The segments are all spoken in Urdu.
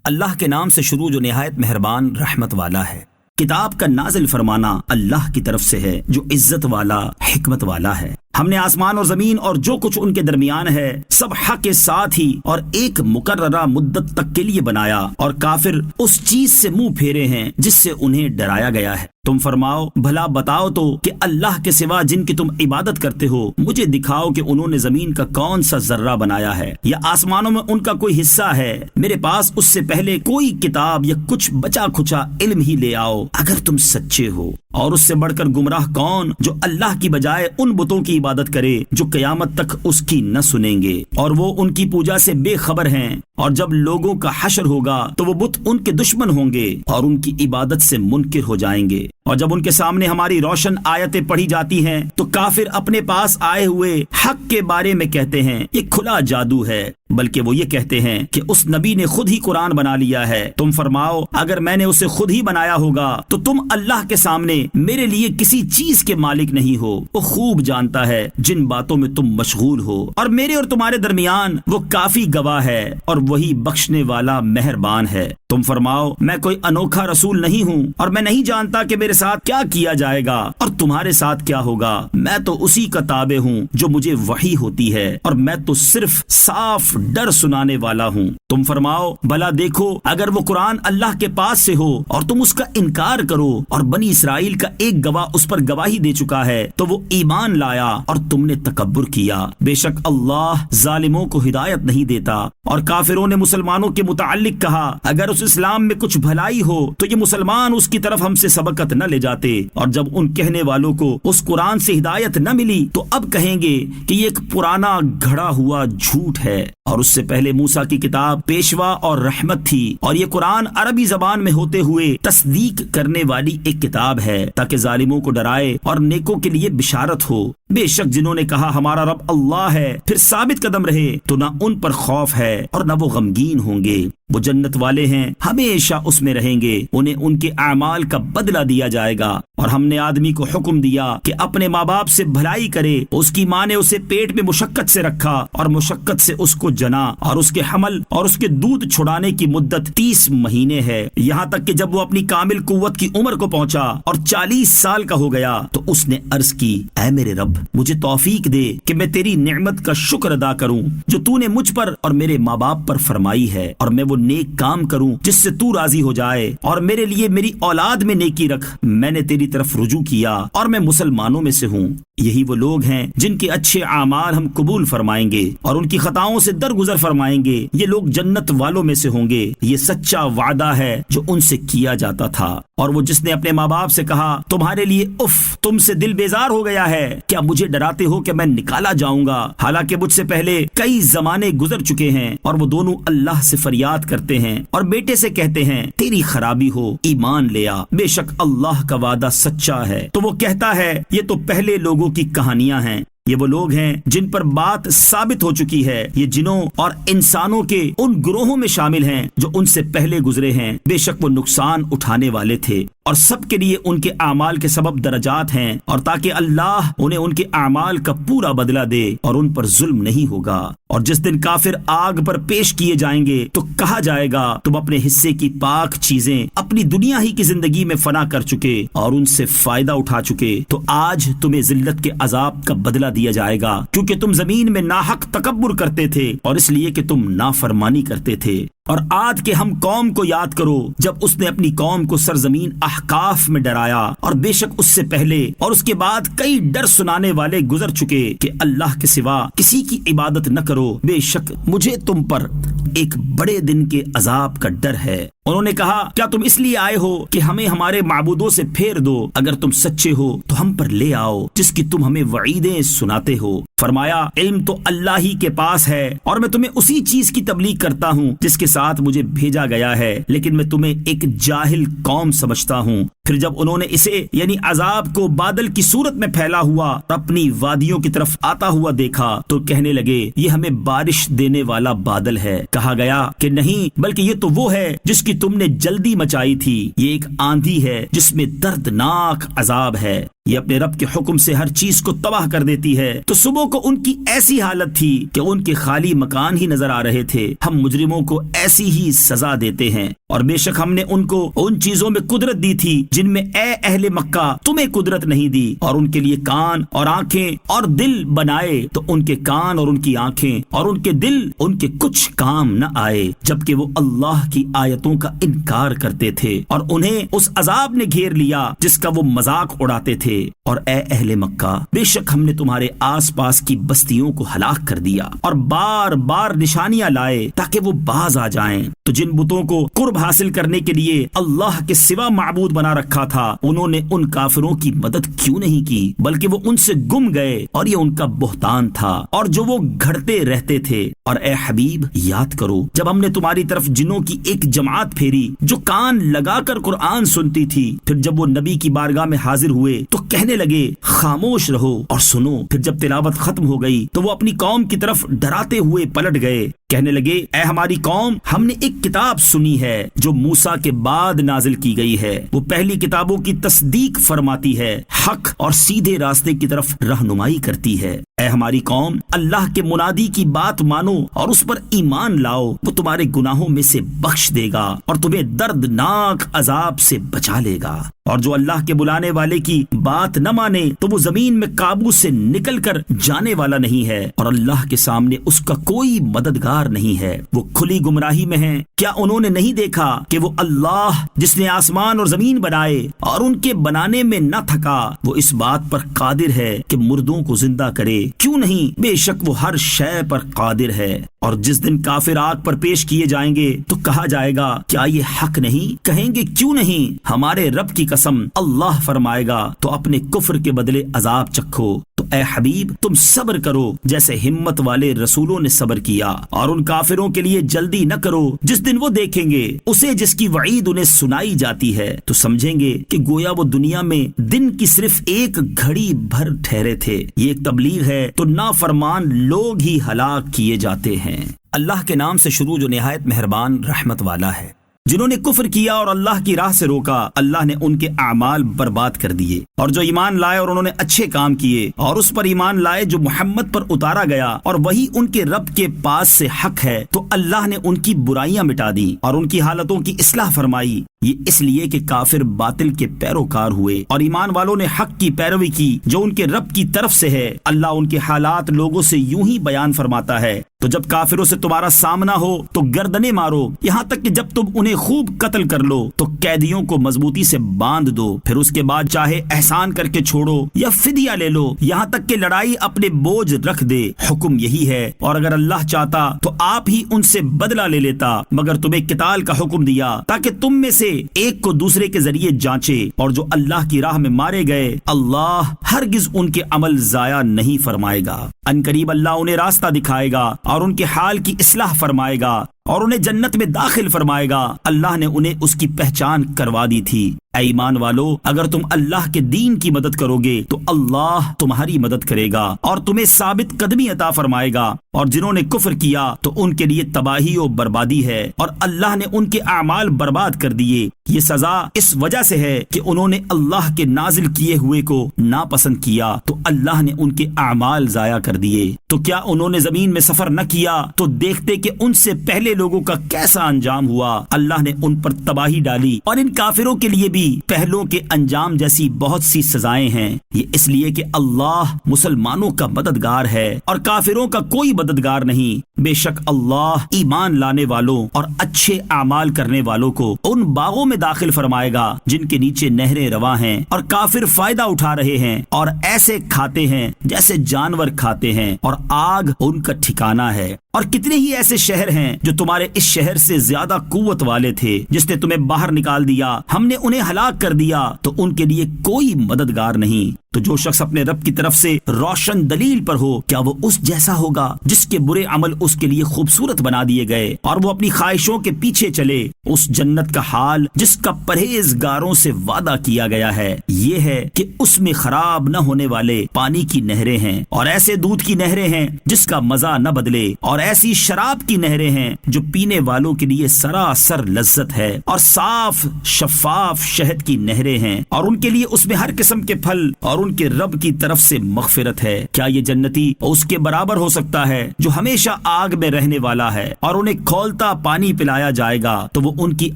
اللہ کے نام سے شروع جو نہایت مہربان رحمت والا ہے۔ کتاب کا نازل فرمانا اللہ کی طرف سے ہے جو عزت والا حکمت والا ہے۔ ہم نے آسمان اور زمین اور جو کچھ ان کے درمیان ہے سب حق کے ساتھ ہی اور ایک مقررہ مدت تک کے لیے بنایا، اور کافر اس چیز سے منہ پھیرے ہیں جس سے انہیں ڈرایا گیا ہے۔ تم فرماؤ بھلا بتاؤ تو کہ اللہ کے سوا جن کی تم عبادت کرتے ہو مجھے دکھاؤ کہ انہوں نے زمین کا کون سا ذرہ بنایا ہے یا آسمانوں میں ان کا کوئی حصہ ہے۔ میرے پاس اس سے پہلے کوئی کتاب یا کچھ بچا کھچا علم ہی لے آؤ اگر تم سچے ہو۔ اور اس سے بڑھ کر گمراہ کون جو اللہ کی بجائے ان بتوں کی عبادت کرے جو قیامت تک اس کی نہ سنیں گے، اور وہ ان کی پوجا سے بے خبر ہیں۔ اور جب لوگوں کا حشر ہوگا تو وہ بت ان کے دشمن ہوں گے اور ان کی عبادت سے منکر ہو جائیں گے۔ اور جب ان کے سامنے ہماری روشن آیتیں پڑھی جاتی ہیں تو کافر اپنے پاس آئے ہوئے حق کے بارے میں kہتے ہیں یہ کھلا جادو ہے، بلکہ وہ یہ کہتے ہیں کہ اس نبی نے خود ہی قرآن بنا لیا ہے۔ تم فرماؤ اگر میں نے اسے خود ہی بنایا ہوگا تو تم اللہ کے سامنے میرے لیے کسی چیز کے مالک نہیں ہو۔ وہ خوب جانتا ہے جن باتوں میں تم مشغول ہو، اور میرے اور تمہارے درمیان وہ کافی گواہ ہے اور وہی بخشنے والا مہربان ہے۔ تم فرماؤ میں کوئی انوکھا رسول نہیں ہوں اور میں نہیں جانتا کہ میرے ساتھ کیا کیا جائے گا اور تمہارے ساتھ کیا ہوگا۔ میں تو اسی کا تابع ہوں جو مجھے وحی ہوتی ہے، اور میں تو صرف صاف ڈر سنانے والا ہوں۔ تم فرماؤ بھلا دیکھو اگر وہ قرآن اللہ کے پاس سے ہو اور تم اس کا انکار کرو اور بنی اسرائیل کا ایک گواہ اس پر گواہی دے چکا ہے تو وہ ایمان لایا اور تم نے تکبر کیا۔ بے شک اللہ ظالموں کو ہدایت نہیں دیتا۔ اور کافروں نے مسلمانوں کے متعلق کہا اگر اس اسلام میں کچھ بھلائی ہو تو یہ مسلمان اس کی طرف ہم سے سبقت نہ لے جاتے، اور جب ان کہنے والوں کو اس قرآن سے ہدایت نہ ملی تو اب کہیں گے کہ یہ ایک پرانا گھڑا ہوا جھوٹ ہے۔ اور اس سے پہلے موسیٰ کی کتاب پیشوا اور رحمت تھی، اور یہ قرآن عربی زبان میں ہوتے ہوئے تصدیق کرنے والی ایک کتاب ہے تاکہ ظالموں کو ڈرائے اور نیکوں کے لیے بشارت ہو۔ بے شک جنہوں نے کہا ہمارا رب اللہ ہے پھر ثابت قدم رہے تو نہ ان پر خوف ہے اور نہ وہ غمگین ہوں گے۔ وہ جنت والے ہیں ہمیشہ اس میں رہیں گے، انہیں ان کے اعمال کا بدلہ دیا جائے گا۔ اور ہم نے آدمی کو حکم دیا کہ اپنے ماں باپ سے بھلائی کرے۔ اس کی ماں نے اسے پیٹ میں مشقت سے رکھا اور مشقت سے اس کو جنا، اور اس کے حمل اور اس کے دودھ چھڑانے کی مدت 30 مہینے ہے، یہاں تک کہ جب وہ اپنی کامل قوت کی عمر کو پہنچا اور 40 سال کا ہو گیا تو اس نے عرض کی اے میرے رب مجھے توفیق دے کہ میں تیری نعمت کا شکر ادا کروں جو تو نے مجھ پر اور میرے ماں باپ پر فرمائی ہے، اور میں وہ نیک کام کروں جس سے تو راضی ہو جائے، اور میرے لیے میری اولاد میں نیکی رکھ۔ میں نے تیری طرف رجوع کیا اور میں مسلمانوں میں سے ہوں۔ یہی وہ لوگ ہیں جن کے اچھے اعمال ہم قبول فرمائیں گے اور ان کی خطاؤں سے درگزر فرمائیں گے۔ یہ لوگ جنت والوں میں سے ہوں گے۔ یہ سچا وعدہ ہے جو ان سے کیا جاتا تھا۔ اور وہ جس نے اپنے ماں باپ سے کہا تمہارے لیے اف تم سے دل بیزار ہو گیا ہے، کیا مجھے ڈراتے ہو کہ میں نکالا جاؤں گا، حالانکہ مجھ سے پہلے کئی زمانے گزر چکے ہیں۔ اور وہ دونوں اللہ سے فریاد کرتے ہیں اور بیٹے سے کہتے ہیں تیری خرابی ہو، ایمان لے آ، بے شک اللہ کا وعدہ سچا ہے۔ تو وہ کہتا ہے یہ تو پہلے لوگوں کی کہانیاں ہیں۔ یہ وہ لوگ ہیں جن پر بات ثابت ہو چکی ہے، یہ جنوں اور انسانوں کے ان گروہوں میں شامل ہیں جو ان سے پہلے گزرے ہیں۔ بے شک وہ نقصان اٹھانے والے تھے، اور سب کے لیے ان کے اعمال کے سبب درجات ہیں، اور تاکہ اللہ انہیں ان کے اعمال کا پورا بدلہ دے اور ان پر ظلم نہیں ہوگا۔ اور جس دن کافر آگ پر پیش کیے جائیں گے تو کہا جائے گا تم اپنے حصے کی پاک چیزیں اپنی دنیا ہی کی زندگی میں فنا کر چکے اور ان سے فائدہ اٹھا چکے، تو آج تمہیں ذلت کے عذاب کا بدلہ دیا جائے گا، کیونکہ تم زمین میں ناحق تکبر کرتے تھے اور اس لیے کہ تم نافرمانی کرتے تھے۔ اور عاد کے ہم قوم کو یاد کرو جب اس نے اپنی قوم کو سرزمین احقاف میں ڈرایا، اور بے شک اس سے پہلے اور اس کے بعد کئی ڈر سنانے والے گزر چکے کہ اللہ کے سوا کسی کی عبادت نہ کرو، بے شک مجھے تم پر ایک بڑے دن کے عذاب کا ڈر ہے۔ انہوں نے کہا کیا تم اس لیے آئے ہو کہ ہمیں ہمارے معبودوں سے پھیر دو؟ اگر تم سچے ہو تو ہم پر لے آؤ جس کی تم ہمیں وعیدیں سناتے ہو۔ فرمایا علم تو اللہ ہی کے پاس ہے، اور میں تمہیں اسی چیز کی تبلیغ کرتا ہوں جس کے ساتھ مجھے بھیجا گیا ہے، لیکن میں تمہیں ایک جاہل قوم سمجھتا ہوں۔ پھر جب انہوں نے اسے یعنی عذاب کو بادل کی صورت میں پھیلا ہوا اور اپنی وادیوں کی طرف آتا ہوا دیکھا تو کہنے لگے یہ ہمیں بارش دینے والا بادل ہے۔ کہا گیا کہ نہیں، بلکہ یہ تو وہ ہے جس کی تم نے جلدی مچائی تھی، یہ ایک آندھی ہے جس میں دردناک عذاب ہے۔ یہ اپنے رب کے حکم سے ہر چیز کو تباہ کر دیتی ہے۔ تو صبح کو ان کی ایسی حالت تھی کہ ان کے خالی مکان ہی نظر آ رہے تھے۔ ہم مجرموں کو ایسی ہی سزا دیتے ہیں، اور بے شک ہم نے ان کو ان چیزوں میں قدرت دی تھی جن میں اے اہل مکہ تمہیں قدرت نہیں دی، اور ان کے لیے کان اور آنکھیں اور دل بنائے، تو ان کے کان اور ان کی آنکھیں اور ان کے دل ان کے کچھ کام نہ آئے، جبکہ وہ اللہ کی آیتوں کا انکار کرتے تھے، اور انہیں اس عذاب نے گھیر لیا جس کا وہ مذاق اڑاتے تھے۔ اور اے اہل مکہ، بے شک ہم نے تمہارے آس پاس کی بستیوں کو ہلاک کر دیا، اور بار بار نشانیاں لائے تاکہ وہ باز آ جائیں۔ تو جن بتوں کو قرب حاصل کرنے کے لیے اللہ کے سوا معبود بنا رکھا تھا، انہوں نے ان کافروں کی مدد کیوں نہیں کی، بلکہ وہ ان سے گم گئے، اور یہ ان کا بہتان تھا اور جو وہ گھڑتے رہتے تھے۔ اور اے حبیب، یاد کرو جب ہم نے تمہاری طرف جنوں کی ایک جماعت پھیری جو کان لگا کر قرآن سنتی تھی، پھر جب وہ نبی کی بارگاہ میں حاضر ہوئے تو کہنے لگے خاموش رہو اور سنو۔ پھر جب تلاوت ختم ہو گئی تو وہ اپنی قوم کی طرف ڈراتے ہوئے پلٹ گئے، کہنے لگے اے ہماری قوم، ہم نے ایک کتاب سنی ہے جو موسیٰ کے بعد نازل کی گئی ہے، وہ پہلی کتابوں کی تصدیق فرماتی ہے، حق اور سیدھے راستے کی طرف رہنمائی کرتی ہے۔ اے ہماری قوم، اللہ کے منادی کی بات مانو اور اس پر ایمان لاؤ، وہ تمہارے گناہوں میں سے بخش دے گا اور تمہیں دردناک عذاب سے بچا لے گا۔ اور جو اللہ کے بلانے والے کی بات نہ مانے تو وہ زمین میں قابو سے نکل کر جانے والا نہیں ہے، اور اللہ کے سامنے اس کا کوئی مددگار نہیں ہے، وہ کھلی گمراہی میں ہیں۔ کیا انہوں نے نہیں دیکھا کہ وہ اللہ جس نے آسمان اور زمین بنائے اور ان کے بنانے میں نہ تھکا، وہ اس بات پر قادر ہے کہ مردوں کو زندہ کرے؟ کیوں نہیں، بے شک وہ ہر شے پر قادر ہے۔ اور جس دن کافر آگ پر پیش کیے جائیں گے تو کہا جائے گا کیا یہ حق نہیں؟ کہیں گے کیوں نہیں، ہمارے رب کی قسم، اللہ فرمائے گا تو اپنے کفر کے بدلے عذاب چکھو۔ تو اے حبیب، تم صبر کرو جیسے ہمت والے رسولوں نے صبر کیا، اور ان کافروں کے لیے جلدی نہ کرو جس دن وہ دیکھیں گے اسے جس کی وعید انہیں سنائی جاتی ہے، تو سمجھیں گے کہ گویا وہ دنیا میں دن کی صرف ایک گھڑی بھر ٹھہرے تھے۔ یہ ایک تبلیغ ہے تو نافرمان لوگ ہی ہلاک کیے جاتے ہیں۔ اللہ کے نام سے شروع جو نہایت مہربان رحمت والا ہے۔ جنہوں نے کفر کیا اور اللہ کی راہ سے روکا، اللہ نے ان کے اعمال برباد کر دیے، اور جو ایمان لائے اور انہوں نے اچھے کام کیے اور اس پر ایمان لائے جو محمد پر اتارا گیا اور وہی ان کے رب کے پاس سے حق ہے، تو اللہ نے ان کی برائیاں مٹا دی اور ان کی حالتوں کی اصلاح فرمائی۔ یہ اس لیے کہ کافر باطل کے پیروکار ہوئے اور ایمان والوں نے حق کی پیروی کی جو ان کے رب کی طرف سے ہے۔ اللہ ان کے حالات لوگوں سے یوں ہی بیان فرماتا ہے، تو جب کافروں سے تمہارا سامنا ہو تو گردنیں مارو، یہاں تک کہ جب تم انہیں خوب قتل کر لو تو قیدیوں کو مضبوطی سے باندھ دو، پھر اس کے بعد چاہے احسان کر کے چھوڑو یا فدیہ لے لو، یہاں تک کہ لڑائی اپنے بوجھ رکھ دے۔ حکم یہی ہے، اور اگر اللہ چاہتا تو آپ ہی ان سے بدلہ لے لیتا، مگر تمہیں قتال کا حکم دیا تاکہ تم میں سے ایک کو دوسرے کے ذریعے جانچے، اور جو اللہ کی راہ میں مارے گئے اللہ ہرگز ان کے عمل ضائع نہیں فرمائے گا۔ ان قریب اللہ انہیں راستہ دکھائے گا اور ان کے حال کی اصلاح فرمائے گا اور انہیں جنت میں داخل فرمائے گا۔ اللہ نے انہیں اس کی پہچان کروا دی تھی۔ اے ایمان والو، اگر تم اللہ کے دین کی مدد کرو گے تو اللہ تمہاری مدد کرے گا اور تمہیں ثابت قدمی عطا فرمائے گا، اور جنہوں نے کفر کیا تو ان کے لیے تباہی و بربادی ہے، اور اللہ نے ان کے اعمال برباد کر دیے۔ یہ سزا اس وجہ سے ہے کہ انہوں نے اللہ کے نازل کیے ہوئے کو ناپسند کیا، تو اللہ نے ان کے اعمال ضائع کر دیے۔ تو کیا انہوں نے زمین میں سفر نہ کیا تو دیکھتے کہ ان سے پہلے لوگوں کا کیسا انجام ہوا؟ اللہ نے ان پر تباہی ڈالی، اور ان کافروں کے لیے بھی پہلوں کے انجام جیسی بہت سی سزائیں ہیں۔ یہ اس لیے کہ اللہ مسلمانوں کا مددگار ہے اور کافروں کا کوئی مددگار نہیں۔ بے شک اللہ ایمان لانے والوں اور اچھے اعمال کرنے والوں کو ان باغوں میں داخل فرمائے گا جن کے نیچے نہریں رواں ہیں، اور کافر فائدہ اٹھا رہے ہیں اور ایسے کھاتے ہیں جیسے جانور کھاتے ہیں، اور آگ ان کا ٹھکانہ ہے۔ اور کتنے ہی ایسے شہر ہیں جو تمہارے اس شہر سے زیادہ قوت والے تھے، جس نے تمہیں باہر نکال دیا، ہم نے انہیں ہلاک کر دیا، تو ان کے لیے کوئی مددگار نہیں۔ تو جو شخص اپنے رب کی طرف سے روشن دلیل پر ہو، کیا وہ اس جیسا ہوگا جس کے برے عمل اس کے لیے خوبصورت بنا دیے گئے اور وہ اپنی خواہشوں کے پیچھے چلے؟ اس جنت کا حال جس کا پرہیزگاروں سے وعدہ کیا گیا ہے یہ ہے کہ اس میں خراب نہ ہونے والے پانی کی نہریں ہیں، اور ایسے دودھ کی نہریں ہیں جس کا مزہ نہ بدلے، اور ایسی شراب کی نہریں ہیں جو پینے والوں کے لیے سراسر لذت ہے، اور صاف شفاف شہد کی نہریں ہیں، اور ان کے لیے اس میں ہر قسم کے پھل اور ان کے رب کی طرف سے مغفرت ہے۔ کیا یہ جنتی اس کے برابر ہو سکتا ہے جو ہمیشہ آگ میں رہنے والا ہے، اور انہیں کھولتا پانی پلایا جائے گا تو وہ ان کی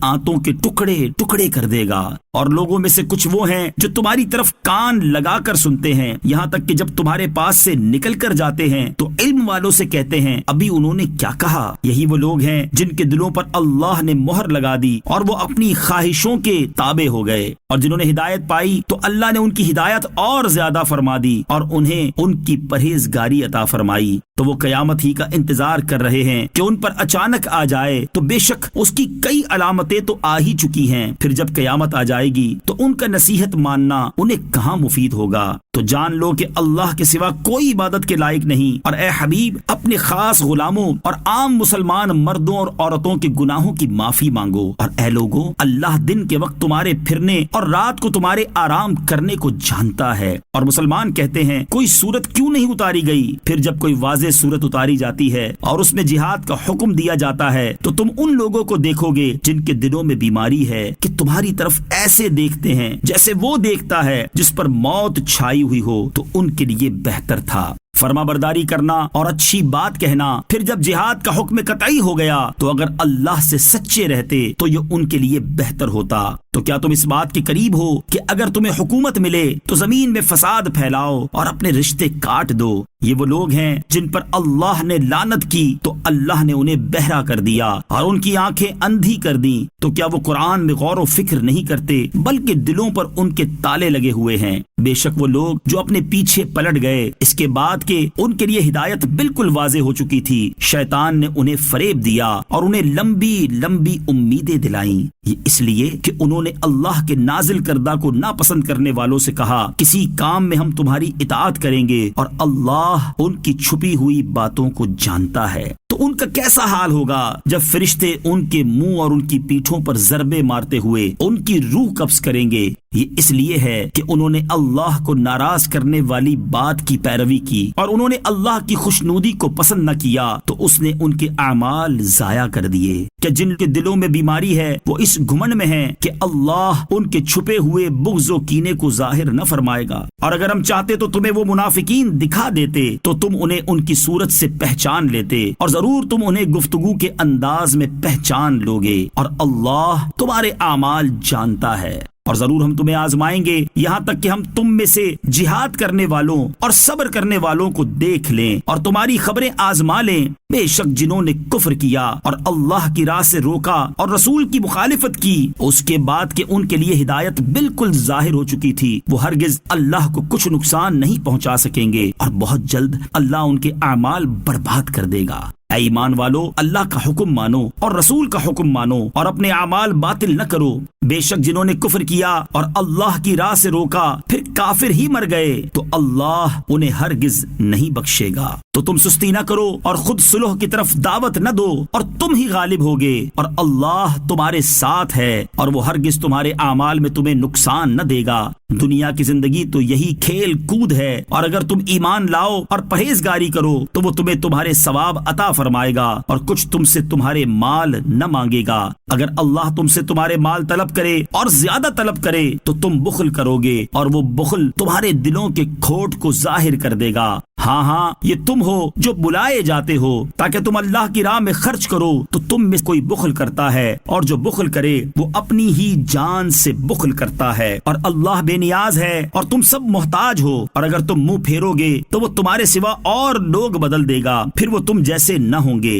آنتوں کے ٹکڑے ٹکڑے کر دے گا۔ اور لوگوں میں سے کچھ وہ ہیں جو تمہاری طرف کان لگا کر سنتے ہیں، یہاں تک کہ جب تمہارے پاس سے نکل کر جاتے ہیں تو علم والوں سے کہتے ہیں ابھی انہوں نے کیا کہا۔ یہی وہ لوگ ہیں جن کے دلوں پر اللہ نے مہر لگا دی اور وہ اپنی خواہشوں کے تابع ہو گئے، اور جنہوں نے ہدایت پائی تو اللہ نے ان کی ہدایت اور زیادہ فرما دی اور انہیں ان کی پرہیزگاری عطا فرمائی۔ تو وہ قیامت ہی کا انتظار کر رہے ہیں کہ ان پر اچانک آ جائے، تو بے شک اس کی کئی علامتیں تو آ ہی چکی ہیں۔ پھر جب قیامت آ جائے گی تو ان کا نصیحت ماننا انہیں کہاں مفید ہوگا۔ تو جان لو کہ اللہ کے سوا کوئی عبادت کے لائق نہیں، اور اے حبیب اپنے خاص غلاموں اور عام مسلمان مردوں اور عورتوں کے گناہوں کی معافی مانگو۔ اور اے لوگوں، اللہ دن کے وقت تمہارے پھرنے اور رات کو تمہارے آرام کرنے کو جانتا ہے۔ اور مسلمان کہتے ہیں کوئی صورت کیوں نہیں اتاری گئی؟ پھر جب کوئی واضح صورت اتاری جاتی ہے اور اس میں جہاد کا حکم دیا جاتا ہے تو تم ان لوگوں کو دیکھو گے جن کے دلوں میں بیماری ہے کہ تمہاری طرف ایسے دیکھتے ہیں جیسے وہ دیکھتا ہے جس پر موت چھائی ہوئی ہو، تو ان کے لیے بہتر تھا فرما برداری کرنا اور اچھی بات کہنا۔ پھر جب جہاد کا حکم قطعی ہو گیا تو اگر اللہ سے سچے رہتے تو یہ ان کے لیے بہتر ہوتا۔ تو کیا تم اس بات کے قریب ہو کہ اگر تمہیں حکومت ملے تو زمین میں فساد پھیلاؤ اور اپنے رشتے کاٹ دو؟ یہ وہ لوگ ہیں جن پر اللہ نے لعنت کی تو اللہ نے انہیں بہرا کر دیا اور ان کی آنکھیں اندھی کر دیں۔ تو کیا وہ قرآن میں غور و فکر نہیں کرتے بلکہ دلوں پر ان کے تالے لگے ہوئے ہیں؟ بے شک وہ لوگ جو اپنے پیچھے پلٹ گئے اس کے بعد کہ ان کے لیے ہدایت بالکل واضح ہو چکی تھی، شیطان نے انہیں فریب دیا اور انہیں لمبی لمبی امیدیں دلائیں۔ یہ اس لیے کہ انہوں نے اللہ کے نازل کردہ کو ناپسند کرنے والوں سے کہا کسی کام میں ہم تمہاری اطاعت کریں گے، اور اللہ ان کی چھپی ہوئی باتوں کو جانتا ہے۔ تو ان کا کیسا حال ہوگا جب فرشتے ان کے منہ اور ان کی پیٹھوں پر ضربے مارتے ہوئے ان کی روح قبض کریں گے۔ یہ اس لیے ہے کہ انہوں نے اللہ کو ناراض کرنے والی بات کی پیروی کی اور انہوں نے اللہ کی خوشنودی کو پسند نہ کیا، تو اس نے ان کے اعمال ضائع کر دیے۔ کہ جن کے دلوں میں بیماری ہے وہ اس گھمنڈ میں ہے کہ اللہ ان کے چھپے ہوئے بغض و کینے کو ظاہر نہ فرمائے گا، اور اگر ہم چاہتے تو تمہیں وہ منافقین دکھا دیتے تو تم انہیں ان کی صورت سے پہچان لیتے، اور ضرور تم انہیں گفتگو کے انداز میں پہچان لوگے، اور اللہ تمہارے اعمال جانتا ہے۔ اور ضرور ہم تمہیں آزمائیں گے یہاں تک کہ ہم تم میں سے جہاد کرنے والوں اور صبر کرنے والوں کو دیکھ لیں اور تمہاری خبریں آزما لیں۔ بے شک جنہوں نے کفر کیا اور اللہ کی راہ سے روکا اور رسول کی مخالفت کی اس کے بعد کہ ان کے لیے ہدایت بالکل ظاہر ہو چکی تھی، وہ ہرگز اللہ کو کچھ نقصان نہیں پہنچا سکیں گے، اور بہت جلد اللہ ان کے اعمال برباد کر دے گا۔ اے ایمان والو، اللہ کا حکم مانو اور رسول کا حکم مانو اور اپنے اعمال باطل نہ کرو۔ بے شک جنہوں نے کفر کیا اور اللہ کی راہ سے روکا پھر کافر ہی مر گئے تو اللہ انہیں ہرگز نہیں بخشے گا۔ تو تم سستی نہ کرو اور خود صلح کی طرف دعوت نہ دو، اور تم ہی غالب ہوگے، اور اللہ تمہارے ساتھ ہے اور وہ ہرگز تمہارے اعمال میں تمہیں نقصان نہ دے گا۔ دنیا کی زندگی تو یہی کھیل کود ہے، اور اگر تم ایمان لاؤ اور پرہیزگاری کرو تو وہ تمہیں تمہارے ثواب عطا فرمائے گا اور کچھ تم سے تمہارے مال نہ مانگے گا۔ اگر اللہ تم سے تمہارے مال طلب کرے اور زیادہ طلب کرے تو تم بخل کرو گے، اور وہ بخل تمہارے دلوں کے کھوٹ کو ظاہر کر دے گا۔ ہاں یہ تم ہو جو بلائے جاتے ہو تاکہ تم اللہ کی راہ میں خرچ کرو، تو تم میں کوئی بخل کرتا ہے، اور جو بخل کرے وہ اپنی ہی جان سے بخل کرتا ہے، اور اللہ بے نیاز ہے اور تم سب محتاج ہو، اور اگر تم منہ پھیرو گے تو وہ تمہارے سوا اور لوگ بدل دے گا، پھر وہ تم جیسے نہ ہوں گے۔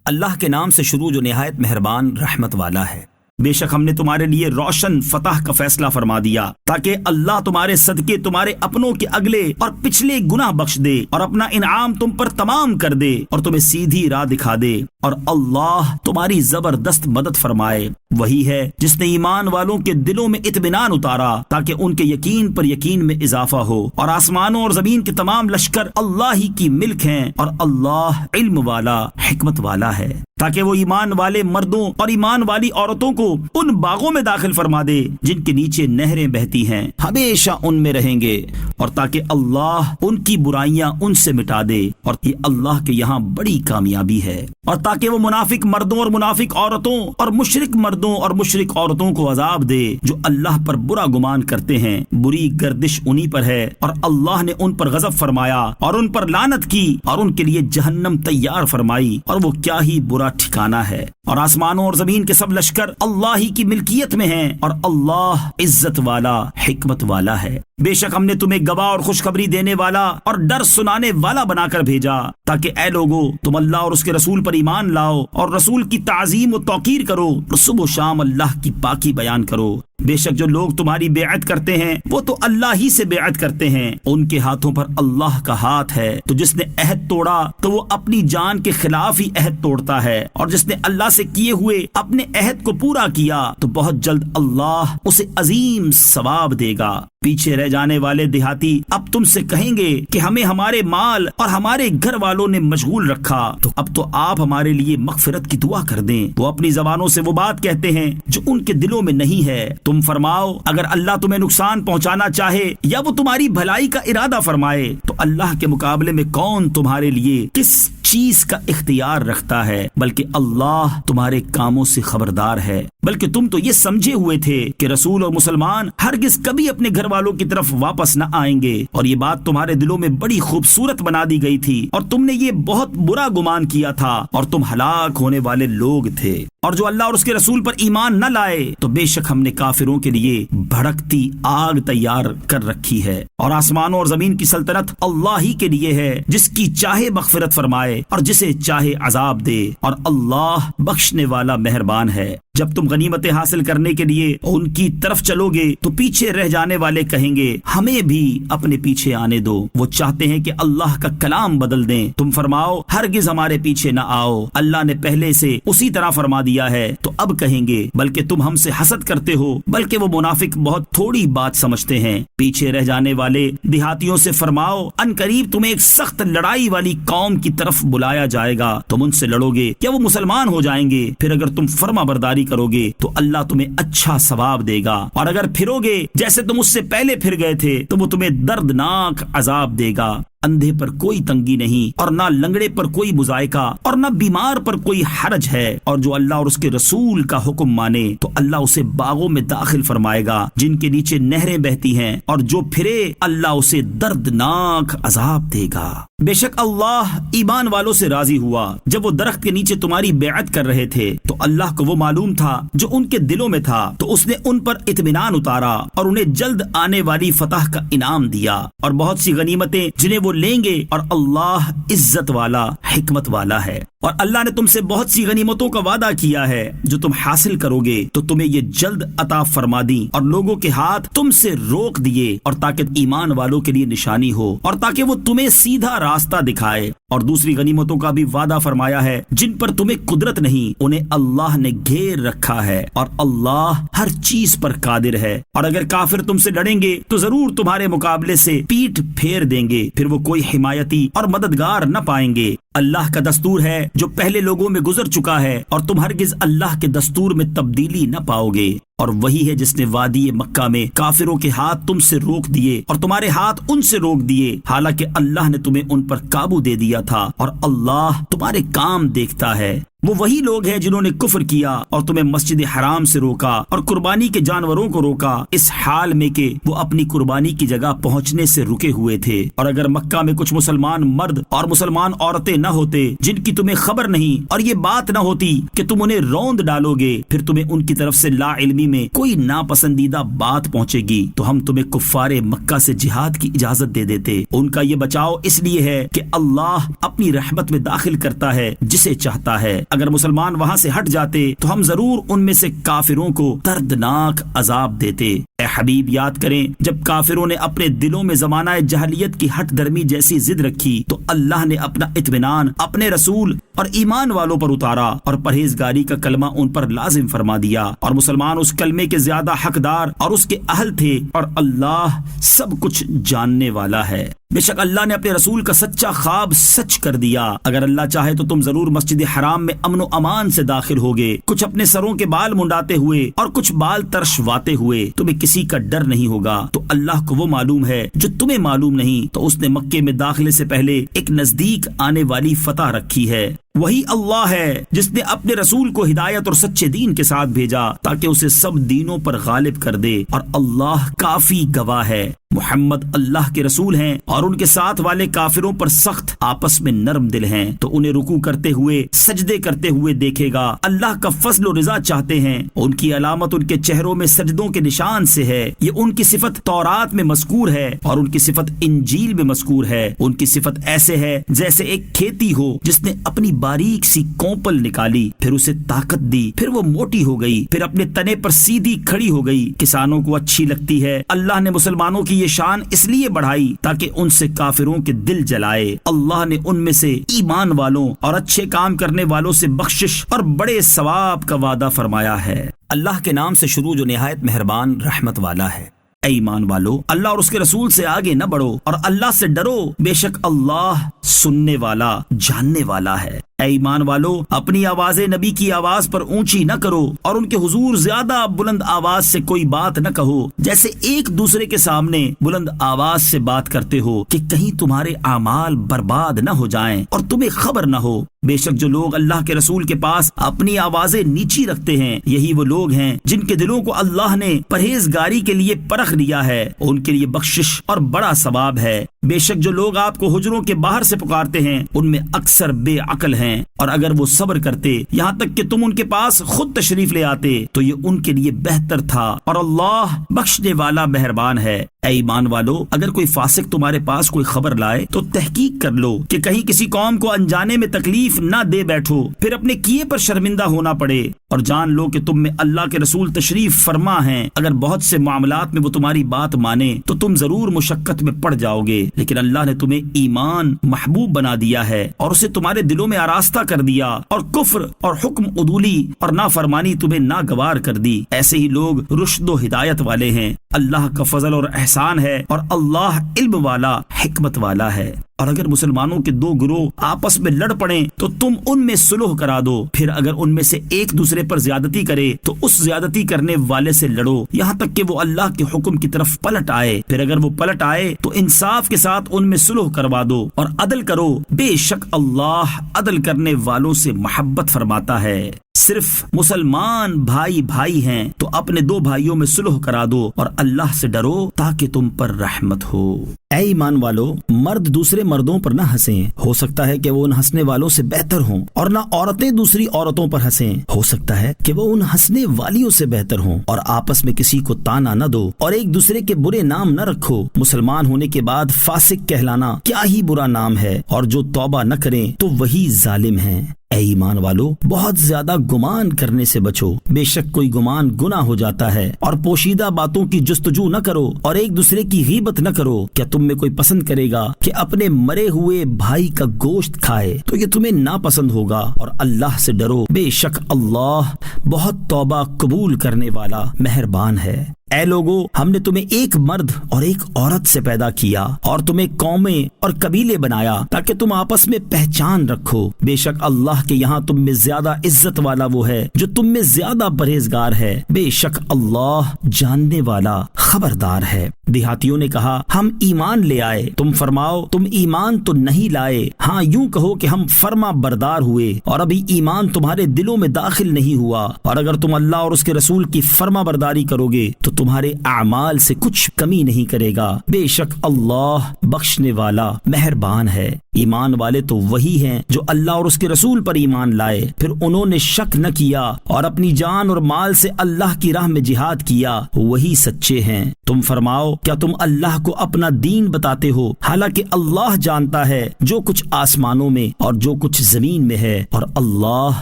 اللہ کے نام سے شروع جو نہایت مہربان رحمت والا ہے۔ بے شک ہم نے تمہارے لیے روشن فتح کا فیصلہ فرما دیا تاکہ اللہ تمہارے صدقے تمہارے اپنوں کے اگلے اور پچھلے گناہ بخش دے اور اپنا انعام تم پر تمام کر دے اور تمہیں سیدھی راہ دکھا دے، اور اللہ تمہاری زبردست مدد فرمائے۔ وہی ہے جس نے ایمان والوں کے دلوں میں اطمینان اتارا تاکہ ان کے یقین پر یقین میں اضافہ ہو، اور آسمانوں اور زمین کے تمام لشکر اللہ ہی کی ملک ہیں، اور اللہ علم والا حکمت والا ہے۔ تاکہ وہ ایمان والے مردوں اور ایمان والی عورتوں کو ان باغوں میں داخل فرما دے جن کے نیچے نہریں بہتی ہیں، ہمیشہ ان میں رہیں گے، اور تاکہ اللہ ان کی برائیاں ان سے مٹا دے، اور یہ اللہ کے یہاں بڑی کامیابی ہے، اور تاکہ وہ منافق مردوں اور منافق عورتوں اور مشرک مردوں اور مشرک عورتوں کو عذاب دے جو اللہ پر برا گمان کرتے ہیں۔ بری گردش انہی پر ہے، اور اللہ نے ان پر غضب فرمایا اور ان پر لعنت کی اور ان کے لیے جہنم تیار فرمائی، اور وہ کیا ہی برا ٹھکانہ ہے۔ اور آسمانوں اور زمین کے سب لشکر اللہ ہی کی ملکیت میں ہیں، اور اللہ عزت والا حکمت والا ہے۔ بے شک ہم نے تمہیں گواہ اور خوشخبری دینے والا اور ڈر سنانے والا بنا کر بھیجا، تاکہ اے لوگو تم اللہ اور اس کے رسول پر ایمان لاؤ اور رسول کی تعظیم و توقیر کرو اور صبح و شام اللہ کی پاکی بیان کرو۔ بے شک جو لوگ تمہاری بیعت کرتے ہیں وہ تو اللہ ہی سے بیعت کرتے ہیں، ان کے ہاتھوں پر اللہ کا ہاتھ ہے، تو جس نے عہد توڑا تو وہ اپنی جان کے خلاف ہی عہد توڑتا ہے، اور جس نے اللہ سے کیے ہوئے اپنے عہد کو پورا کیا تو بہت جلد اللہ اسے عظیم ثواب دے گا۔ پیچھے رہ جانے والے دیہاتی اب تم سے کہیں گے کہ ہمیں ہمارے مال اور ہمارے گھر والوں نے مشغول رکھا، تو اب تو آپ ہمارے لیے مغفرت کی دعا کر دیں۔ وہ اپنی زبانوں سے وہ بات کہتے ہیں جو ان کے دلوں میں نہیں ہے۔ تم فرماؤ اگر اللہ تمہیں نقصان پہنچانا چاہے یا وہ تمہاری بھلائی کا ارادہ فرمائے تو اللہ کے مقابلے میں کون تمہارے لیے کس چیز کا اختیار رکھتا ہے، بلکہ اللہ تمہارے کاموں سے خبردار ہے۔ بلکہ تم تو یہ سمجھے ہوئے تھے کہ رسول اور مسلمان ہرگز کبھی اپنے گھر والوں کی طرف واپس نہ آئیں گے، اور یہ بات تمہارے دلوں میں بڑی خوبصورت بنا دی گئی تھی، اور تم نے یہ بہت برا گمان کیا تھا، اور تم ہلاک ہونے والے لوگ تھے۔ اور جو اللہ اور اس کے رسول پر ایمان نہ لائے تو بے شک ہم نے کافروں کے لیے بھڑکتی آگ تیار کر رکھی ہے۔ اور آسمانوں اور زمین کی سلطنت اللہ ہی کے لیے ہے، جس کی چاہے مغفرت فرمائے اور جسے چاہے عذاب دے، اور اللہ بخشنے والا مہربان ہے۔ جب تم غنیمتیں حاصل کرنے کے لیے ان کی طرف چلو گے تو پیچھے رہ جانے والے کہیں گے ہمیں بھی اپنے پیچھے آنے دو۔ وہ چاہتے ہیں کہ اللہ کا کلام بدل دیں۔ تم فرماؤ ہرگز ہمارے پیچھے نہ آؤ، اللہ نے پہلے سے اسی طرح فرما دیا ہے۔ تو اب کہیں گے بلکہ تم ہم سے حسد کرتے ہو، بلکہ وہ منافق بہت تھوڑی بات سمجھتے ہیں۔ پیچھے رہ جانے والے دیہاتیوں سے فرماؤ ان قریب تمہیں ایک سخت لڑائی والی قوم کی طرف بلایا جائے گا، تم ان سے لڑو گے، کیا وہ مسلمان ہو جائیں گے؟ پھر اگر تم فرما برداری کرو گے تو اللہ تمہیں اچھا ثواب دے گا، اور اگر پھرو گے جیسے تم اس سے پہلے پھر گئے تھے تو وہ تمہیں دردناک عذاب دے گا۔ اندھے پر کوئی تنگی نہیں، اور نہ لنگڑے پر کوئی مذائقہ، اور نہ بیمار پر کوئی حرج ہے، اور جو اللہ اور اس کے رسول کا حکم مانے تو اللہ اسے باغوں میں داخل فرمائے گا جن کے نیچے نہریں بہتی ہیں، اور جو پھرے اللہ اسے دردناک عذاب دے گا۔ بے شک اللہ ایمان والوں سے راضی ہوا جب وہ درخت کے نیچے تمہاری بیعت کر رہے تھے، تو اللہ کو وہ معلوم تھا جو ان کے دلوں میں تھا، تو اس نے ان پر اطمینان اتارا اور انہیں جلد آنے والی فتح کا انعام دیا، اور بہت سی غنیمتیں جنہیں وہ لیں گے، اور اللہ عزت والا حکمت والا ہے۔ اور اللہ نے تم سے بہت سی غنیمتوں کا وعدہ کیا ہے جو تم حاصل کرو گے تو تمہیں یہ جلد عطا فرما دی، اور لوگوں کے ہاتھ تم سے روک دیے، اور تاکہ ایمان والوں کے لیے نشانی ہو، اور تاکہ وہ تمہیں سیدھا راستہ دکھائے۔ اور دوسری غنیمتوں کا بھی وعدہ فرمایا ہے جن پر تمہیں قدرت نہیں، انہیں اللہ نے گھیر رکھا ہے، اور اللہ ہر چیز پر قادر ہے۔ اور اگر کافر تم سے لڑیں گے تو ضرور تمہارے مقابلے سے پیٹھ پھیر دیں گے، پھر وہ کوئی حمایتی اور مددگار نہ پائیں گے۔ اللہ کا دستور ہے جو پہلے لوگوں میں گزر چکا ہے، اور تم ہرگز اللہ کے دستور میں تبدیلی نہ پاؤ گے۔ اور وہی ہے جس نے وادی مکہ میں کافروں کے ہاتھ تم سے روک دیے اور تمہارے ہاتھ ان سے روک دیے، حالانکہ اللہ نے تمہیں ان پر قابو دے دیا تھا، اور اللہ تمہارے کام دیکھتا ہے۔ وہ وہی لوگ ہیں جنہوں نے کفر کیا اور تمہیں مسجد حرام سے روکا اور قربانی کے جانوروں کو روکا، اس حال میں کہ وہ اپنی قربانی کی جگہ پہنچنے سے رکے ہوئے تھے۔ اور اگر مکہ میں کچھ مسلمان مرد اور مسلمان عورتیں نہ ہوتے جن کی تمہیں خبر نہیں، اور یہ بات نہ ہوتی کہ تم انہیں روند ڈالو گے، پھر تمہیں ان کی طرف سے لا علمی میں کوئی ناپسندیدہ بات پہنچے گی، تو ہم تمہیں کفار مکہ سے جہاد کی اجازت دے دیتے۔ ان کا یہ بچاؤ اس لیے ہے کہ اللہ اپنی رحمت میں داخل کرتا ہے جسے چاہتا ہے۔ اگر مسلمان وہاں سے ہٹ جاتے تو ہم ضرور ان میں سے کافروں کو دردناک عذاب دیتے۔ اے حبیب یاد کریں جب کافروں نے اپنے دلوں میں زمانہ جہلیت کی ہٹ درمی جیسی ضد رکھی تو اللہ نے اپنا اطمینان اپنے رسول اور ایمان والوں پر اتارا اور پرہیزگاری کا کلمہ ان پر لازم فرما دیا، اور مسلمان اس کلمے کے زیادہ حقدار اور اس کے اہل تھے، اور اللہ سب کچھ جاننے والا ہے۔ بے شک اللہ نے اپنے رسول کا سچا خواب سچ کر دیا۔ اگر اللہ چاہے تو تم ضرور مسجد حرام میں امن و امان سے داخل ہوگے، کچھ اپنے سروں کے بال منڈاتے ہوئے اور کچھ بال ترشواتے ہوئے، تمہیں کسی کا ڈر نہیں ہوگا۔ تو اللہ کو وہ معلوم ہے جو تمہیں معلوم نہیں، تو اس نے مکے میں داخلے سے پہلے ایک نزدیک آنے والی فتح رکھی ہے۔ وہی اللہ ہے جس نے اپنے رسول کو ہدایت اور سچے دین کے ساتھ بھیجا تاکہ اسے سب دینوں پر غالب کر دے، اور اللہ کافی گواہ ہے۔ محمد اللہ کے رسول ہیں اور ان کے ساتھ والے کافروں پر سخت آپس میں نرم دل ہیں، تو انہیں رکوع کرتے ہوئے سجدے کرتے ہوئے دیکھے گا۔ اللہ کا فضل و رضا چاہتے ہیں، ان کی علامت ان کے چہروں میں سجدوں کے نشان سے ہے۔ یہ ان کی صفت تورات میں مذکور ہے اور ان کی صفت انجیل میں مذکور ہے۔ ان کی صفت ایسے ہے جیسے ایک کھیتی ہو جس نے اپنی باریک سی کونپل نکالی، پھر اسے طاقت دی، پھر وہ موٹی ہو گئی، پھر اپنے تنے پر سیدھی کھڑی ہو گئی۔ کسانوں کو اچھی لگتی ہے۔ اللہ نے مسلمانوں کی یہ شان اس لیے بڑھائی تاکہ ان سے کافروں کے دل جلائے۔ اللہ نے ان میں سے ایمان والوں اور اچھے کام کرنے والوں سے بخشش اور بڑے ثواب کا وعدہ فرمایا ہے۔ اللہ کے نام سے شروع جو نہایت مہربان رحمت والا ہے۔ اے ایمان والو، اللہ اور اس کے رسول سے آگے نہ بڑھو اور اللہ سے ڈرو، بے شک اللہ سننے والا جاننے والا ہے۔ اے ایمان والو، اپنی آوازیں نبی کی آواز پر اونچی نہ کرو اور ان کے حضور زیادہ بلند آواز سے کوئی بات نہ کہو، جیسے ایک دوسرے کے سامنے بلند آواز سے بات کرتے ہو کہ کہیں تمہارے اعمال برباد نہ ہو جائیں اور تمہیں خبر نہ ہو۔ بے شک جو لوگ اللہ کے رسول کے پاس اپنی آوازیں نیچی رکھتے ہیں، یہی وہ لوگ ہیں جن کے دلوں کو اللہ نے پرہیزگاری کے لیے پرکھ لیا ہے، ان کے لیے بخشش اور بڑا ثواب ہے۔ بے شک جو لوگ آپ کو حجروں کے باہر سے پکارتے ہیں، ان میں اکثر بے عقل ہیں، اور اگر وہ صبر کرتے یہاں تک کہ تم ان کے پاس خود تشریف لے آتے تو یہ ان کے لیے بہتر تھا، اور اللہ بخشنے والا مہربان ہے۔ اے ایمان والو، اگر کوئی فاسق تمہارے پاس کوئی خبر لائے تو تحقیق کر لو کہ کہیں کسی قوم کو انجانے میں تکلیف نہ دے بیٹھو، پھر اپنے کیے پر شرمندہ ہونا پڑے، اور جان لو کہ تم میں اللہ کے رسول تشریف فرما ہیں۔ اگر بہت سے معاملات میں وہ تمہاری بات مانے تو تم ضرور مشقت میں پڑ جاؤ گے، لیکن اللہ نے تمہیں ایمان محبوب بنا دیا ہے اور اسے تمہارے دلوں میں آراستہ کر دیا، اور کفر اور حکم عدولی اور نافرمانی تمہیں ناگوار کر دی۔ ایسے ہی لوگ رشد و ہدایت والے ہیں۔ اللہ کا فضل اور احسان ہے، اور اللہ علم والا حکمت والا ہے۔ اور اگر مسلمانوں کے دو گروہ آپس میں لڑ پڑیں تو تم ان میں صلح کرا دو، پھر اگر ان میں سے ایک دوسرے پر زیادتی کرے تو اس زیادتی کرنے والے سے لڑو یہاں تک کہ وہ اللہ کے حکم کی طرف پلٹ آئے، پھر اگر وہ پلٹ آئے تو انصاف کے ساتھ ان میں صلح کروا دو اور عدل کرو، بے شک اللہ عدل کرنے والوں سے محبت فرماتا ہے۔ صرف مسلمان بھائی بھائی ہیں تو اپنے دو بھائیوں میں صلح کرا دو اور اللہ سے ڈرو تاکہ تم پر رحمت ہو۔ اے ایمان والو، مرد دوسرے مردوں پر نہ ہنسیں، ہو سکتا ہے کہ وہ ان ہنسنے والوں سے بہتر ہوں، اور نہ عورتیں دوسری عورتوں پر ہنسیں، ہو سکتا ہے کہ وہ ان ہنسنے والیوں سے بہتر ہوں، اور آپس میں کسی کو تانا نہ دو اور ایک دوسرے کے برے نام نہ رکھو۔ مسلمان ہونے کے بعد فاسق کہلانا کیا ہی برا نام ہے، اور جو توبہ نہ کریں تو وہی ظالم ہیں۔ اے ایمان والو، بہت زیادہ گمان کرنے سے بچو، بے شک کوئی گمان گناہ ہو جاتا ہے، اور پوشیدہ باتوں کی جستجو نہ کرو اور ایک دوسرے کی غیبت نہ کرو۔ کیا تم میں کوئی پسند کرے گا کہ اپنے مرے ہوئے بھائی کا گوشت کھائے؟ تو یہ تمہیں ناپسند ہوگا، اور اللہ سے ڈرو، بے شک اللہ بہت توبہ قبول کرنے والا مہربان ہے۔ اے لوگو، ہم نے تمہیں ایک مرد اور ایک عورت سے پیدا کیا اور تمہیں قومیں اور قبیلے بنایا تاکہ تم آپس میں پہچان رکھو۔ بے شک اللہ کے یہاں تم میں زیادہ عزت والا وہ ہے جو تم میں زیادہ پرہیزگار ہے، بے شک اللہ جاننے والا خبردار ہے۔ دیہاتیوں نے کہا، ہم ایمان لے آئے۔ تم فرماؤ، تم ایمان تو نہیں لائے، ہاں یوں کہو کہ ہم فرما بردار ہوئے، اور ابھی ایمان تمہارے دلوں میں داخل نہیں ہوا، اور اگر تم اللہ اور اس کے رسول کی فرما برداری کرو گے تو تمہارے اعمال سے کچھ کمی نہیں کرے گا، بے شک اللہ بخشنے والا مہربان ہے۔ ایمان والے تو وہی ہیں جو اللہ اور اس کے رسول پر ایمان لائے، پھر انہوں نے شک نہ کیا اور اپنی جان اور مال سے اللہ کی راہ میں جہاد کیا، وہی سچے ہیں۔ تم فرماؤ، کیا تم اللہ کو اپنا دین بتاتے ہو، حالانکہ اللہ جانتا ہے جو کچھ آسمانوں میں اور جو کچھ زمین میں ہے، اور اللہ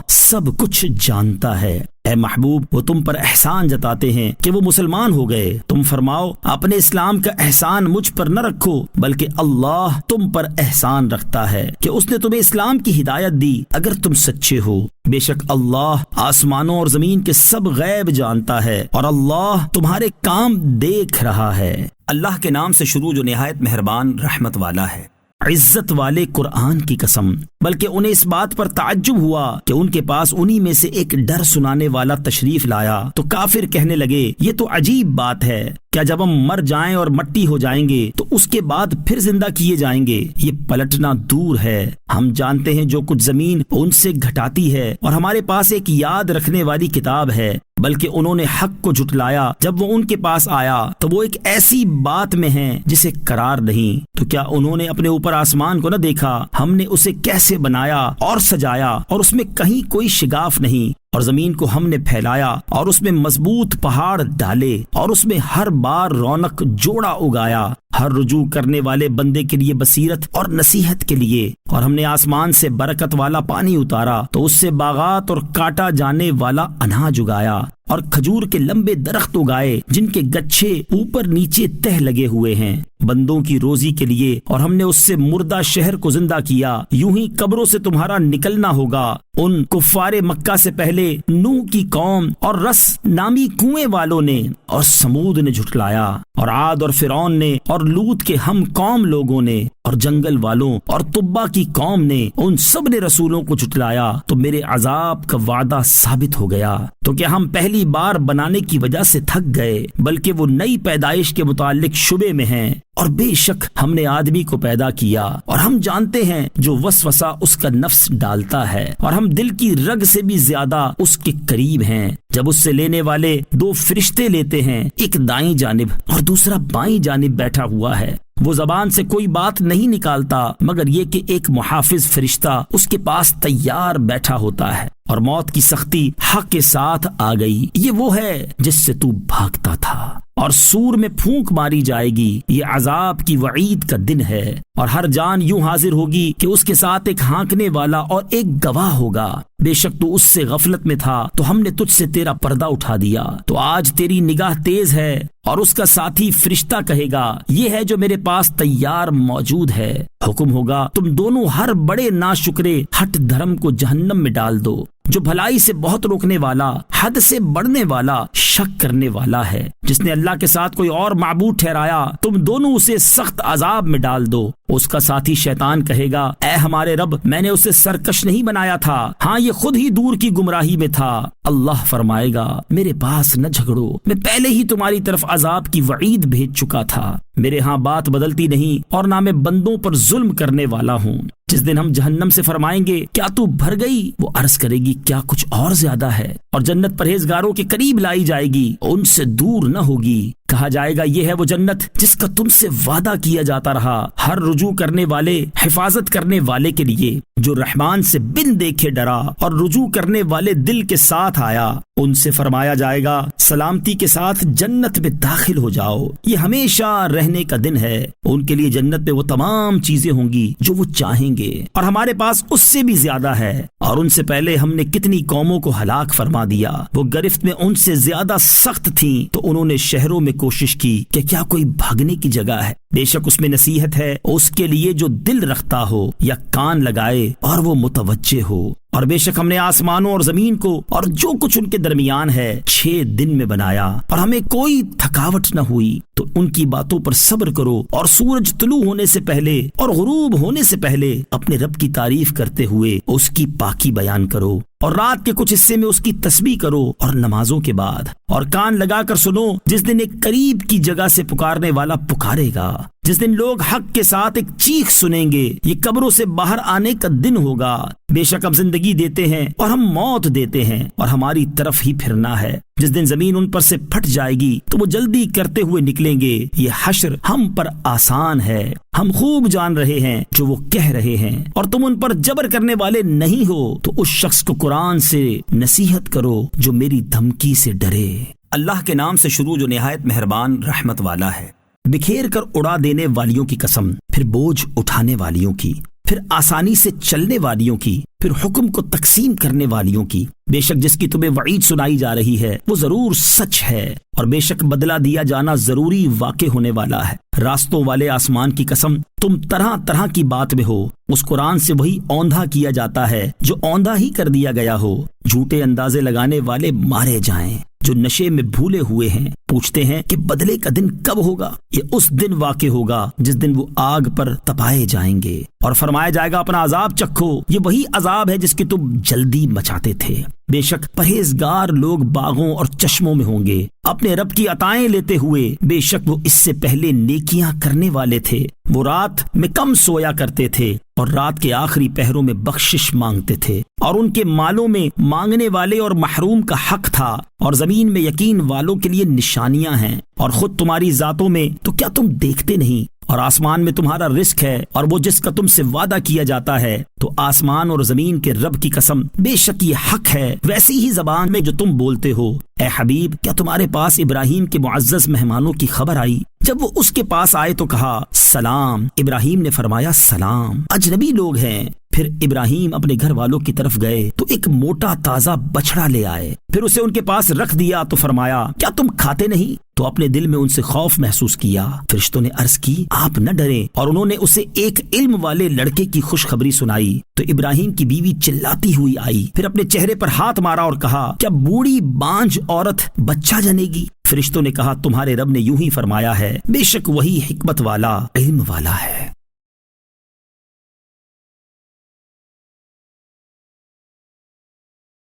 سب کچھ جانتا ہے۔ اے محبوب وہ تم پر احسان جتاتے ہیں کہ وہ مسلمان ہو گئے، تم فرماؤ اپنے اسلام کا احسان مجھ پر نہ رکھو بلکہ اللہ تم پر احسان رکھتا ہے کہ اس نے تمہیں اسلام کی ہدایت دی اگر تم سچے ہو۔ بے شک اللہ آسمانوں اور زمین کے سب غیب جانتا ہے اور اللہ تمہارے کام دیکھ رہا ہے۔ اللہ کے نام سے شروع جو نہایت مہربان رحمت والا ہے۔ عزت والے قرآن کی قسم، بلکہ انہیں اس بات پر تعجب ہوا کہ ان کے پاس انہی میں سے ایک ڈر سنانے والا تشریف لایا تو کافر کہنے لگے یہ تو عجیب بات ہے، کیا جب ہم مر جائیں اور مٹی ہو جائیں گے تو اس کے بعد پھر زندہ کیے جائیں گے؟ یہ پلٹنا دور ہے، ہم جانتے ہیں جو کچھ زمین ان سے گھٹاتی ہے اور ہمارے پاس ایک یاد رکھنے والی کتاب ہے، بلکہ انہوں نے حق کو جھٹلایا جب وہ ان کے پاس آیا تو وہ ایک ایسی بات میں ہیں جسے قرار نہیں۔ تو کیا انہوں نے اپنے اوپر آسمان کو نہ دیکھا؟ ہم نے اسے کیسے بنایا اور سجایا اور اس میں کہیں کوئی شگاف نہیں، اور زمین کو ہم نے پھیلایا اور اس میں مضبوط پہاڑ ڈالے اور اس میں ہر بار رونق جوڑا اگایا، ہر رجوع کرنے والے بندے کے لیے بصیرت اور نصیحت کے لیے۔ اور ہم نے آسمان سے برکت والا پانی اتارا تو اس سے باغات اور کاٹا جانے والا اناج اگایا اور کھجور کے لمبے درخت اگائے جن کے گچھے اوپر نیچے تہ لگے ہوئے ہیں بندوں کی روزی کے لیے، اور ہم نے اس سے مردہ شہر کو زندہ کیا۔ یوں ہی قبروں سے تمہارا نکلنا ہوگا۔ ان کفار مکہ سے پہلے نوح کی قوم اور رس نامی کنویں والوں نے اور سمود نے جھٹلایا، اور عاد اور فرعون نے اور لوط کے ہم قوم لوگوں نے اور جنگل والوں اور طبا کی قوم نے، ان سب نے رسولوں کو جھٹلایا تو میرے عذاب کا وعدہ ثابت ہو گیا۔ تو کیا ہم پہلی بار بنانے کی وجہ سے تھک گئے، بلکہ وہ نئی پیدائش کے متعلق شبے میں ہیں۔ اور بے شک ہم نے آدمی کو پیدا کیا اور ہم جانتے ہیں جو وسوسہ اس کا نفس ڈالتا ہے، اور ہم دل کی رگ سے بھی زیادہ اس کے قریب ہیں۔ جب اس سے لینے والے دو فرشتے لیتے ہیں، ایک دائیں جانب اور دوسرا بائیں جانب بیٹھا ہوا ہے، وہ زبان سے کوئی بات نہیں نکالتا مگر یہ کہ ایک محافظ فرشتہ اس کے پاس تیار بیٹھا ہوتا ہے، اور موت کی سختی حق کے ساتھ آ گئی۔ یہ وہ ہے جس سے تو بھاگتا تھا، اور سور میں پھونک ماری جائے گی۔ یہ عذاب کی وعید کا دن ہے، اور ہر جان یوں حاضر ہوگی کہ اس کے ساتھ ایک ہانکنے والا اور ایک گواہ ہوگا۔ بے شک تو اس سے غفلت میں تھا تو ہم نے تجھ سے تیرا پردہ اٹھا دیا، تو آج تیری نگاہ تیز ہے۔ اور اس کا ساتھی فرشتہ کہے گا یہ ہے جو میرے پاس تیار موجود ہے۔ حکم ہوگا تم دونوں ہر بڑے ناشکرے ہٹ دھرم کو جہنم میں ڈال دو، جو بھلائی سے بہت روکنے والا، حد سے بڑھنے والا، شک کرنے والا ہے۔ جس نے اللہ کے ساتھ کوئی اور معبود ٹھہرایا تم دونوں اسے سخت عذاب میں ڈال دو۔ اس کا ساتھی شیطان کہے گا اے ہمارے رب، میں نے اسے سرکش نہیں بنایا تھا، ہاں یہ خود ہی دور کی گمراہی میں تھا۔ اللہ فرمائے گا میرے پاس نہ جھگڑو، میں پہلے ہی تمہاری طرف عذاب کی وعید بھیج چکا تھا۔ میرے ہاں بات بدلتی نہیں، اور نہ میں بندوں پر ظلم کرنے والا ہوں۔ جس دن ہم جہنم سے فرمائیں گے کیا تو بھر گئی، وہ عرض کرے گی کیا کچھ اور زیادہ ہے، اور جنت پرہیزگاروں کے قریب لائی جائے گی، ان سے دور نہ ہوگی۔ کہا جائے گا یہ ہے وہ جنت جس کا تم سے وعدہ کیا جاتا رہا، ہر رجوع کرنے والے، حفاظت کرنے والے کے لیے جو رحمان سے بن دیکھے ڈرا اور رجوع کرنے والے دل کے ساتھ آیا۔ ان سے فرمایا جائے گا سلامتی کے ساتھ جنت میں داخل ہو جاؤ، یہ ہمیشہ رہنے کا دن ہے۔ ان کے لیے جنت میں وہ تمام چیزیں ہوں گی جو وہ چاہیں گے، اور ہمارے پاس اس سے بھی زیادہ ہے۔ اور ان سے پہلے ہم نے کتنی قوموں کو ہلاک فرما دیا، وہ گرفت میں ان سے زیادہ سخت تھیں تو انہوں نے شہروں میں کوشش کی کہ کیا کوئی بھاگنے کی جگہ ہے۔ بے شک اس میں نصیحت ہے اس کے لیے جو دل رکھتا ہو یا کان لگائے اور وہ متوجہ ہو۔ اور بے شک ہم نے آسمانوں اور زمین کو اور جو کچھ ان کے درمیان ہے 6 دن میں بنایا، اور ہمیں کوئی تھکاوٹ نہ ہوئی۔ تو ان کی باتوں پر صبر کرو، اور سورج طلوع ہونے سے پہلے اور غروب ہونے سے پہلے اپنے رب کی تعریف کرتے ہوئے اس کی پاکی بیان کرو، اور رات کے کچھ حصے میں اس کی تسبیح کرو، اور نمازوں کے بعد اور کان لگا کر سنو، جس دن ایک قریب کی جگہ سے پکارنے والا پکارے گا، جس دن لوگ حق کے ساتھ ایک چیخ سنیں گے۔ یہ قبروں سے باہر آنے کا دن ہوگا۔ بے شک ہم زندگی دیتے ہیں اور ہم موت دیتے ہیں، اور ہماری طرف ہی پھرنا ہے۔ جس دن زمین ان پر سے پھٹ جائے گی تو وہ جلدی کرتے ہوئے نکلیں گے۔ یہ حشر ہم پر آسان ہے، ہم خوب جان رہے ہیں جو وہ کہہ رہے ہیں، اور تم ان پر جبر کرنے والے نہیں ہو۔ تو اس شخص کو قرآن سے نصیحت کرو جو میری دھمکی سے ڈرے۔ اللہ کے نام سے شروع جو نہایت مہربان رحمت والا ہے۔ بکھیر کر اڑا دینے والیوں کی قسم، پھر بوجھ اٹھانے والیوں کی، پھر آسانی سے چلنے والیوں کی، پھر حکم کو تقسیم کرنے والیوں کی۔ بے شک جس کی تمہیں وعید سنائی جا رہی ہے وہ ضرور سچ ہے، اور بے شک بدلہ دیا جانا ضروری واقع ہونے والا ہے۔ راستوں والے آسمان کی قسم، تم طرح طرح کی بات میں ہو، اس قرآن سے وہی اوندھا کیا جاتا ہے جو اوندھا ہی کر دیا گیا ہو۔ جھوٹے اندازے لگانے والے مارے جائیں جو نشے میں بھولے ہوئے ہیں، پوچھتے ہیں کہ بدلے کا دن کب ہوگا؟ یہ اس دن واقع ہوگا جس دن وہ آگ پر تپائے جائیں گے، اور فرمایا جائے گا اپنا عذاب چکھو، یہ وہی عذاب ہے جس کی تم جلدی مچاتے تھے۔ بے شک پرہیزگار لوگ باغوں اور چشموں میں ہوں گے، اپنے رب کی عطائیں لیتے ہوئے، بے شک وہ اس سے پہلے نیکیاں کرنے والے تھے۔ وہ رات میں کم سویا کرتے تھے اور رات کے آخری پہروں میں بخشش مانگتے تھے، اور ان کے مالوں میں مانگنے والے اور محروم کا حق تھا، اور زمین میں یقین والوں کے لیے نشانیاں ہیں، اور خود تمہاری ذاتوں میں تو کیا تم دیکھتے نہیں؟ اور آسمان میں تمہارا رزق ہے، اور وہ جس کا تم سے وعدہ کیا جاتا ہے، تو آسمان اور زمین کے رب کی قسم، بے شک یہ حق ہے ویسی ہی زبان میں جو تم بولتے ہو۔ اے حبیب، کیا تمہارے پاس ابراہیم کے معزز مہمانوں کی خبر آئی؟ جب وہ اس کے پاس آئے تو کہا سلام۔ ابراہیم نے فرمایا سلام، اجنبی لوگ ہیں۔ پھر ابراہیم اپنے گھر والوں کی طرف گئے تو ایک موٹا تازہ بچڑا لے آئے، پھر اسے ان کے پاس رکھ دیا تو فرمایا کیا تم کھاتے نہیں؟ تو اپنے دل میں ان سے خوف محسوس کیا۔ فرشتوں نے عرض کی آپ نہ ڈریں، اور انہوں نے اسے ایک علم والے لڑکے کی خوشخبری سنائی۔ تو ابراہیم کی بیوی چلاتی ہوئی آئی، پھر اپنے چہرے پر ہاتھ مارا اور کہا کیا بوڑھی بانجھ عورت بچہ جنے گی؟ فرشتوں نے کہا تمہارے رب نے یوں ہی فرمایا ہے، بے شک وہی حکمت والا علم والا ہے۔